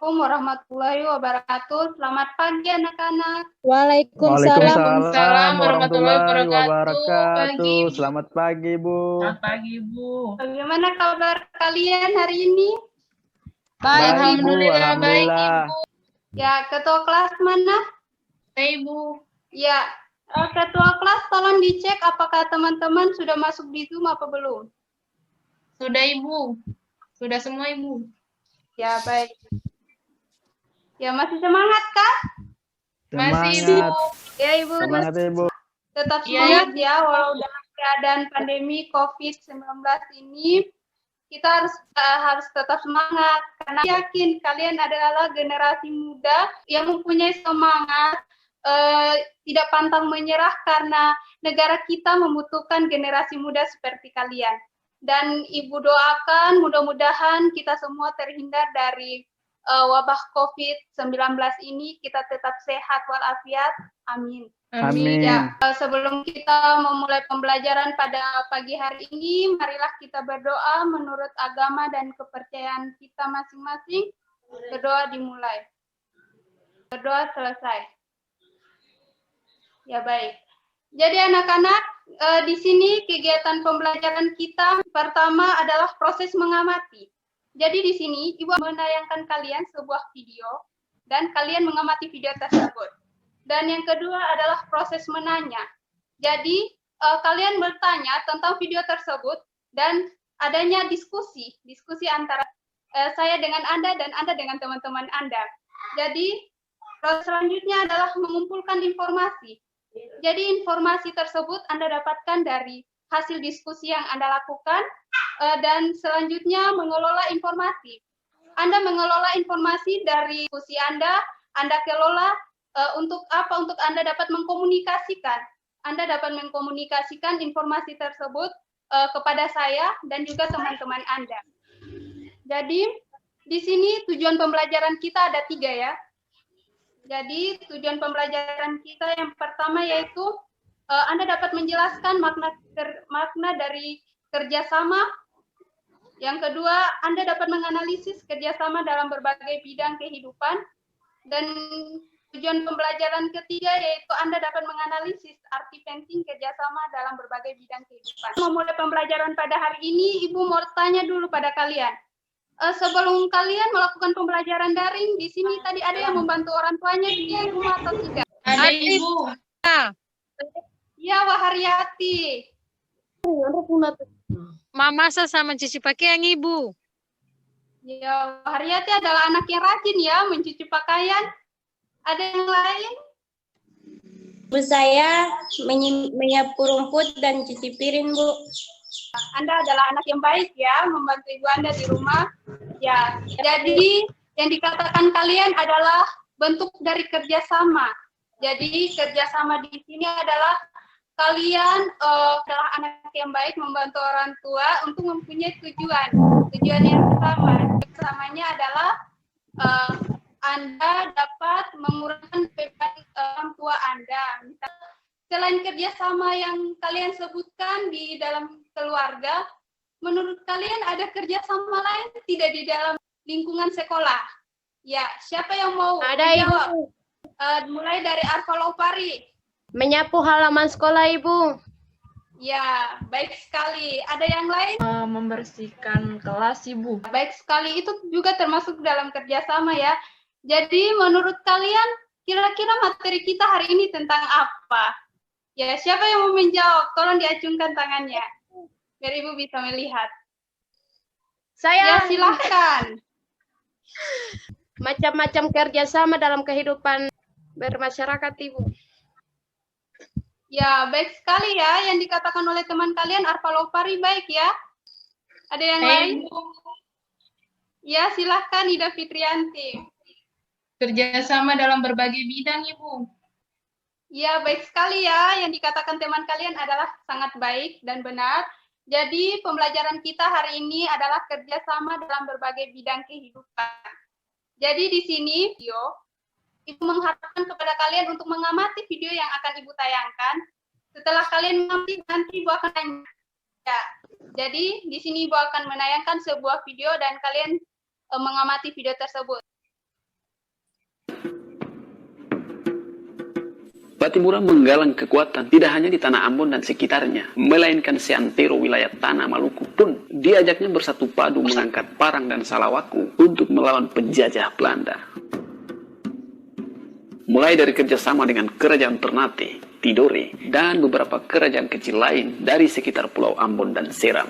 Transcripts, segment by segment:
Assalamualaikum warahmatullahi wabarakatuh. Selamat pagi anak-anak. Waalaikumsalam warahmatullahi Pagi, wabarakatuh. Bu. Selamat pagi, Bu. Selamat pagi, Bu. Bagaimana kabar kalian hari ini? Baik, Bu. alhamdulillah baik, Alhamdulillah. Ibu. Ya, ketua kelas mana? Baik, Bu. Ya, ketua kelas tolong dicek apakah teman-teman sudah masuk di Zoom apa belum. Sudah, Ibu. Sudah semua, Ibu. Ya, baik. Ya, masih semangat kah? Masih, Semangat. Bu. Ya, Ibu. Semangat, Ibu. Tetap Iya, semangat ya, walau dalam keadaan pandemi COVID-19 ini, kita harus tetap semangat karena yakin kalian adalah generasi muda yang mempunyai semangat, tidak pantang menyerah karena negara kita membutuhkan generasi muda seperti kalian. Dan Ibu doakan mudah-mudahan kita semua terhindar dari wabah COVID-19 ini, kita tetap sehat walafiat. Amin. Amin. Ya, sebelum kita memulai pembelajaran pada pagi hari ini, marilah kita berdoa menurut agama dan kepercayaan kita masing-masing. Berdoa dimulai. Berdoa selesai. Ya, baik. Jadi anak-anak, di sini kegiatan pembelajaran kita pertama adalah proses mengamati. Jadi di sini Ibu menayangkan kalian sebuah video dan kalian mengamati video tersebut. Dan yang kedua adalah proses menanya. Jadi kalian bertanya tentang video tersebut dan adanya diskusi antara saya dengan Anda dan Anda dengan teman-teman Anda. Jadi proses selanjutnya adalah mengumpulkan informasi. Jadi informasi tersebut Anda dapatkan dari hasil diskusi yang Anda lakukan dan selanjutnya mengelola informasi. Anda mengelola informasi dari diskusi Anda kelola untuk apa? Untuk Anda dapat mengkomunikasikan. Anda dapat mengkomunikasikan informasi tersebut kepada saya dan juga teman-teman Anda. Jadi di sini tujuan pembelajaran kita ada 3 ya. Jadi tujuan pembelajaran kita yang pertama yaitu Anda dapat menjelaskan makna dari kerjasama. Yang kedua, Anda dapat menganalisis kerjasama dalam berbagai bidang kehidupan. Dan tujuan pembelajaran ketiga yaitu Anda dapat menganalisis arti penting kerjasama dalam berbagai bidang kehidupan. Memulai pembelajaran pada hari ini, Ibu mau tanya dulu pada kalian. Sebelum kalian melakukan pembelajaran daring, di sini tadi ada yang membantu orang tuanya di rumah atau tidak? Ada, Ibu. Ya, Waharyati. Mama sama cuci pakaian Ibu. Ya, Waharyati adalah anak yang rajin ya mencuci pakaian. Ada yang lain? Bu, saya menyapu rumput dan cuci piring, Bu. Anda adalah anak yang baik ya, membantu ibu Anda di rumah. Ya, jadi yang dikatakan kalian adalah bentuk dari kerjasama. Jadi kerjasama di sini adalah kalian adalah anak yang baik membantu orang tua untuk mempunyai tujuan yang sama. Kesamanya adalah Anda dapat mengurangkan beban orang tua Anda. Selain kerjasama yang kalian sebutkan di dalam keluarga, menurut kalian ada kerjasama lain tidak di dalam lingkungan sekolah? Ya, siapa yang mau menjawab? Mulai dari Arfa Lopari. Menyapu halaman sekolah, Ibu. Ya, baik sekali. Ada yang lain? Membersihkan kelas, Ibu. Baik sekali, itu juga termasuk dalam kerjasama ya. Jadi menurut kalian, kira-kira materi kita hari ini tentang apa? Ya, siapa yang mau menjawab? Tolong diacungkan tangannya, biar Ibu bisa melihat. Saya. Ya, silahkan. Macam-macam kerjasama dalam kehidupan bermasyarakat, Ibu. Ya, baik sekali ya. Yang dikatakan oleh teman kalian, Arfa Lopari, baik ya. Ada yang lain? Ibu. Ya, silahkan Ida Fitrianti. Kerjasama dalam berbagai bidang, Ibu. Ya, baik sekali ya. Yang dikatakan teman kalian adalah sangat baik dan benar. Jadi, pembelajaran kita hari ini adalah kerjasama dalam berbagai bidang kehidupan. Jadi, di sini, Ibu mengharapkan kepada kalian untuk mengamati video yang akan Ibu tayangkan. Setelah kalian mengamati, nanti Ibu akan tanya. Ya, jadi, di sini Ibu akan menayangkan sebuah video dan kalian mengamati video tersebut. Pattimura menggalang kekuatan tidak hanya di tanah Ambon dan sekitarnya, melainkan seantero wilayah tanah Maluku pun diajaknya bersatu padu mengangkat parang dan salawaku untuk melawan penjajah Belanda. Mulai dari kerjasama dengan kerajaan Ternate, Tidore, dan beberapa kerajaan kecil lain dari sekitar Pulau Ambon dan Seram.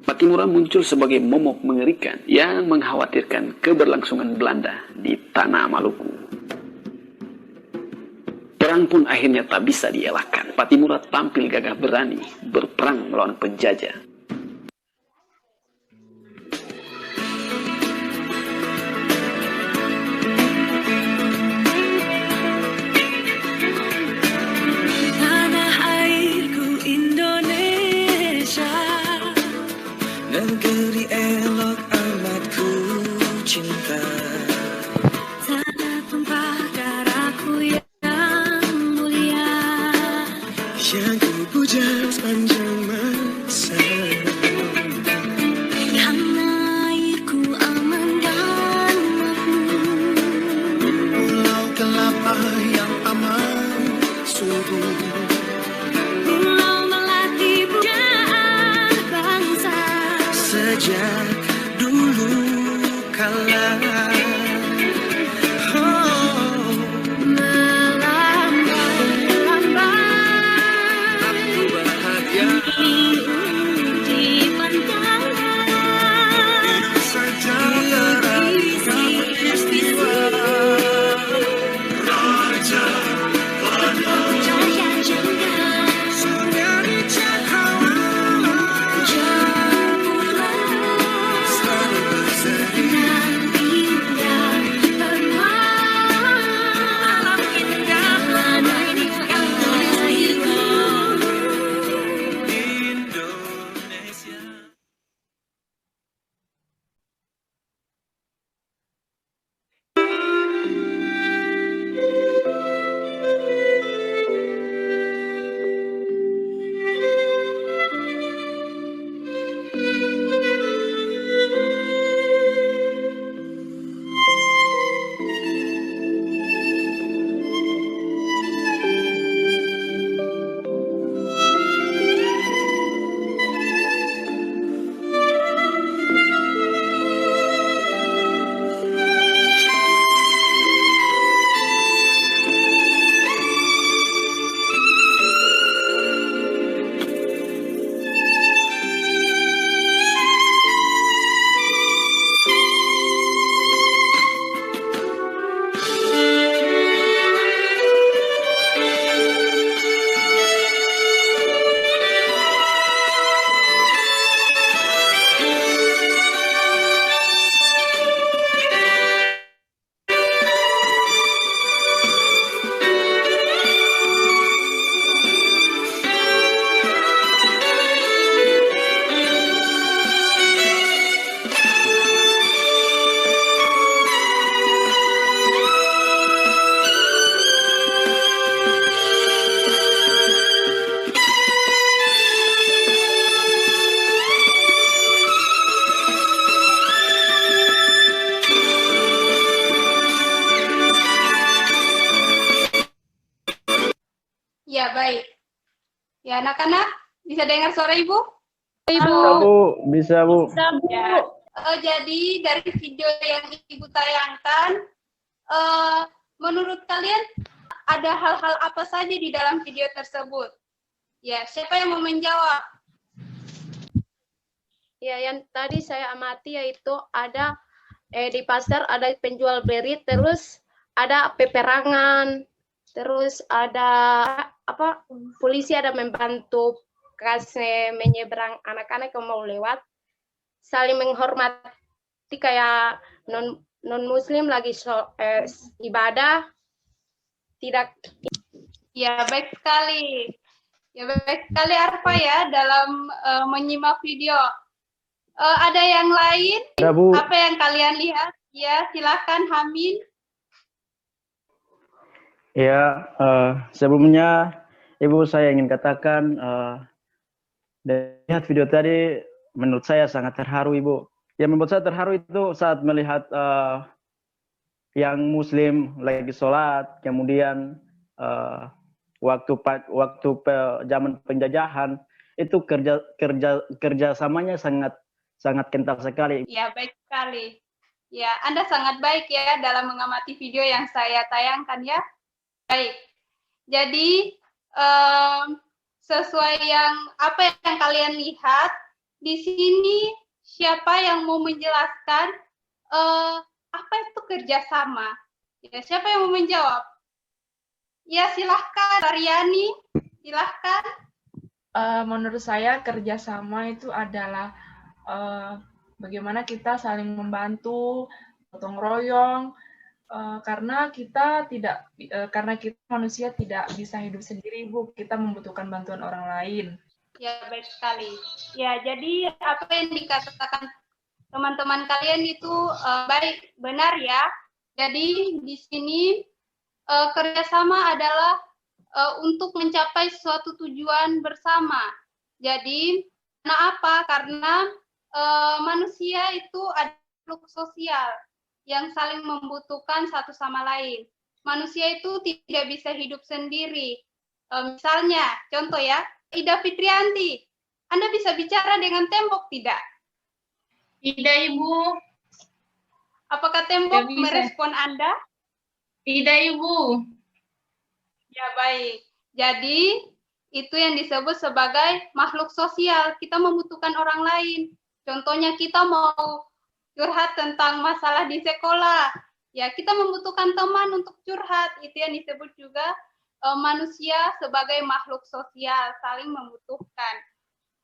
Pattimura muncul sebagai momok mengerikan yang mengkhawatirkan keberlangsungan Belanda di tanah Maluku. Perang pun akhirnya tak bisa dielakkan. Pattimura tampil gagah berani berperang melawan penjajah. Tanah airku Indonesia, negeri elok amat ku cinta. Tanah tumpah darahku yang mulia, yang ku puja sepanjang masa. Tanah airku aman dan makmur, pulau kelapa yang aman subur, pulau melati pujaan bangsa. Sejak dulu kala Ya, baik. Ya, anak-anak, bisa dengar suara Ibu? Bisa, Bu. Bisa, Bu. Ya. Jadi, dari video yang Ibu tayangkan, menurut kalian ada hal-hal apa saja di dalam video tersebut? Ya, siapa yang mau menjawab? Ya, yang tadi saya amati yaitu ada di pasar ada penjual beri, terus ada peperangan, terus ada apa? Polisi ada membantu kasih menyeberang anak-anak yang mau lewat, saling menghormati kayak non Muslim lagi ibadah, tidak. Ya, baik sekali. Ya, baik sekali Arfa ya dalam menyimak video. Ada yang lain? Ada, Bu. Apa yang kalian lihat? Ya, silakan Hamid. Ya, sebelumnya Ibu saya ingin katakan dari lihat video tadi menurut saya sangat terharu Ibu. Yang membuat saya terharu itu saat melihat yang Muslim lagi sholat, kemudian zaman penjajahan itu kerjasamanya sangat kental sekali. Ya, baik sekali. Ya, Anda sangat baik ya dalam mengamati video yang saya tayangkan ya. Baik. Jadi sesuai apa yang kalian lihat di sini, siapa yang mau menjelaskan apa itu kerjasama? Ya, siapa yang mau menjawab? Ya, silahkan, Aryani, silahkan. Menurut saya kerjasama itu adalah bagaimana kita saling membantu, gotong royong, karena kita manusia tidak bisa hidup sendiri, Bu. Kita membutuhkan bantuan orang lain. Ya, baik sekali. Ya, jadi apa yang dikatakan teman-teman kalian itu baik, benar ya. Jadi di sini kerjasama adalah untuk mencapai suatu tujuan bersama. Jadi, karena apa? Karena manusia itu adalah makhluk sosial yang saling membutuhkan satu sama lain. Manusia itu tidak bisa hidup sendiri. Misalnya, contoh ya, Ida Fitrianti, Anda bisa bicara dengan tembok tidak? Tidak, Ibu. Apakah tembok Tidak bisa. merespon Anda? Tidak, Ibu. Ya, baik. Jadi, itu yang disebut sebagai makhluk sosial. Kita membutuhkan orang lain. Contohnya kita mau curhat tentang masalah di sekolah. Ya, kita membutuhkan teman untuk curhat. Itu yang disebut juga manusia sebagai makhluk sosial, saling membutuhkan.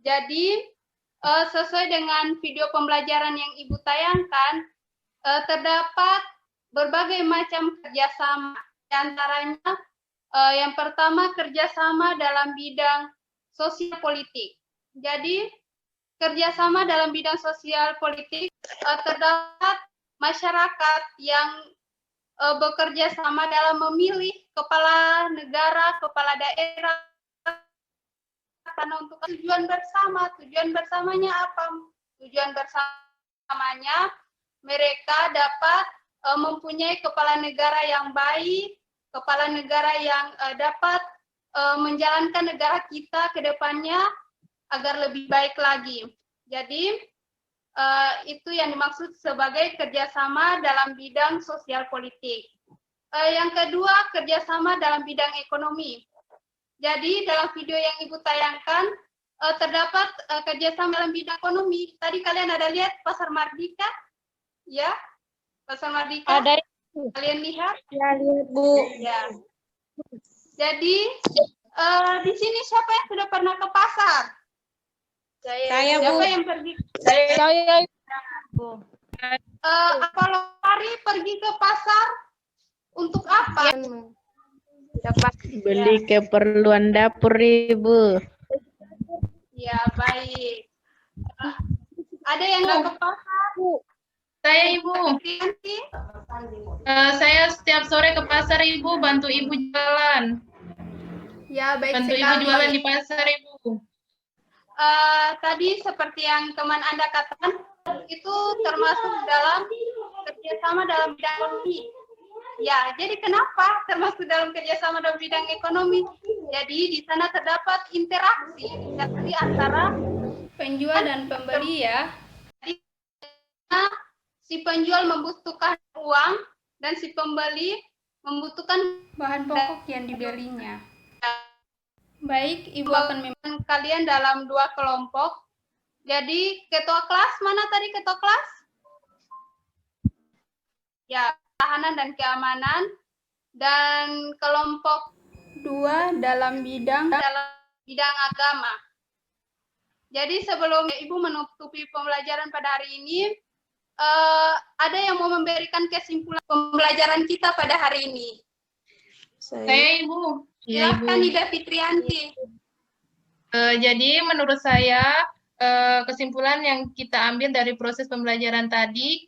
Jadi, sesuai dengan video pembelajaran yang Ibu tayangkan, terdapat berbagai macam kerjasama. Di antaranya, yang pertama kerjasama dalam bidang sosial politik. Jadi kerjasama dalam bidang sosial politik terdapat masyarakat yang bekerja sama dalam memilih kepala negara, kepala daerah, karena untuk tujuan bersama. Tujuan bersamanya apa? Tujuan bersamanya mereka dapat mempunyai kepala negara yang baik, kepala negara yang dapat menjalankan negara kita ke depannya agar lebih baik lagi. Jadi, itu yang dimaksud sebagai kerjasama dalam bidang sosial politik. Yang kedua, kerjasama dalam bidang ekonomi. Jadi, dalam video yang Ibu tayangkan, terdapat kerjasama dalam bidang ekonomi. Tadi kalian ada lihat Pasar Mardika? Ya, Pasar Mardika. Ada. Kalian lihat? Ya, lihat, Bu. Ya. Jadi di sini siapa yang sudah pernah ke pasar? Saya, Siapa Bu. yang pergi? Saya Apa lari pergi ke pasar untuk apa? Dapat beli keperluan dapur, Ibu. Ya, baik. Ada yang nggak ke pasar? Saya, Ibu. Nanti. Saya setiap sore ke pasar, Ibu, bantu Ibu jualan. Ya, baik Bantu Ibu sekali. jualan di pasar, Ibu. Tadi seperti yang teman Anda katakan, itu termasuk dalam kerjasama dalam bidang ekonomi. Ya, jadi kenapa termasuk dalam kerjasama dalam bidang ekonomi? Jadi di sana terdapat interaksi antara penjual dan pembeli ya. Jadi si penjual membutuhkan uang dan si pembeli membutuhkan bahan pokok yang dibelinya. Baik, Ibu akan memang kalian dalam dua kelompok. Jadi ketua kelas, mana tadi ketua kelas? Ya, pertahanan dan keamanan. Dan kelompok dua dalam bidang agama. Jadi sebelum Ibu menutupi pembelajaran pada hari ini, ada yang mau memberikan kesimpulan pembelajaran kita pada hari ini? Saya, Ibu. Ya, Ibu. Silakan Ida Fitrianti. Jadi menurut saya kesimpulan yang kita ambil dari proses pembelajaran tadi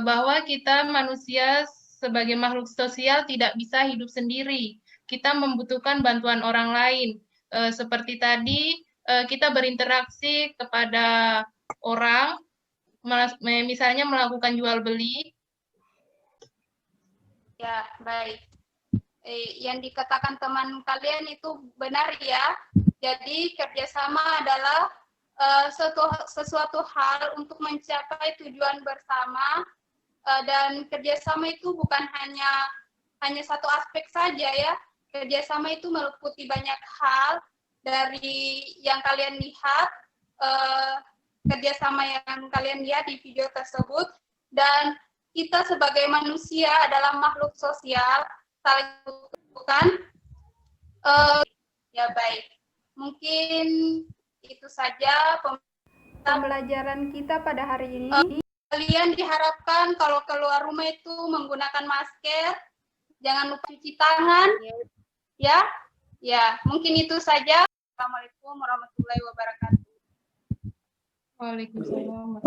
bahwa kita manusia sebagai makhluk sosial tidak bisa hidup sendiri. Kita membutuhkan bantuan orang lain. Seperti tadi kita berinteraksi kepada orang, misalnya melakukan jual beli. Ya, baik. yang dikatakan teman kalian itu benar ya. Jadi kerjasama adalah sesuatu hal untuk mencapai tujuan bersama, dan kerjasama itu bukan hanya satu aspek saja ya. Kerjasama itu meliputi banyak hal dari yang kalian lihat, kerjasama yang kalian lihat di video tersebut, dan kita sebagai manusia adalah makhluk sosial, saling membutuhkan. Ya baik, mungkin itu saja pembelajaran kita pada hari ini. Kalian diharapkan kalau keluar rumah itu menggunakan masker, jangan lupa cuci tangan, ya mungkin itu saja. Assalamualaikum warahmatullahi wabarakatuh. Waalaikumsalam.